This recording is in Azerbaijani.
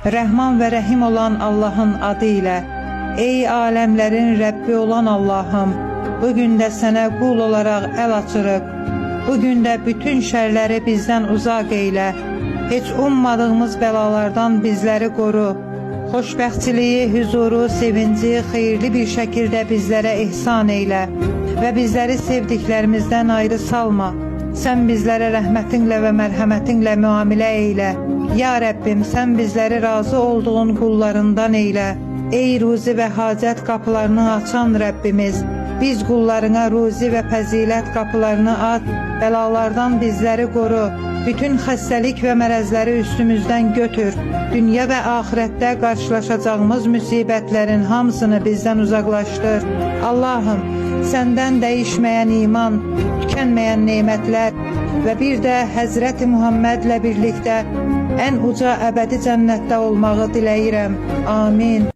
Rəhman və Rəhim olan Allahın adı ilə. Ey aləmlərin Rəbbi olan Allahım, bugün də sənə qul olaraq əl açırıq. Bugün də bütün şərləri bizdən uzaq eylə. Heç ummadığımız bəlalardan bizləri qoru. Xoşbəxtçiliyi, huzuru, sevinci xeyirli bir şəkildə bizlərə ihsan eylə və bizləri sevdiklərimizdən ayrı salma. Sən bizlərə rəhmətinlə və mərhəmətinlə müamilə eylə. Ya Rəbbim, sən bizləri razı olduğun qullarından eylə. Ey ruzi və hacət qapılarını açan Rəbbimiz, biz qullarına ruzi və fəzilət qapılarını aç, bəlalardan bizləri qoru, bütün xəstəlik və mərəzləri üstümüzdən götür, dünya və axirətdə qarşılaşacağımız müsibətlərin hamısını bizdən uzaqlaşdır. Allahım, səndən dəyişməyən iman, tükənməyən nemətlər və bir də Həzrəti Muhammedlə birlikdə ən uca əbədi cənnətdə olmağı diləyirəm. Amin.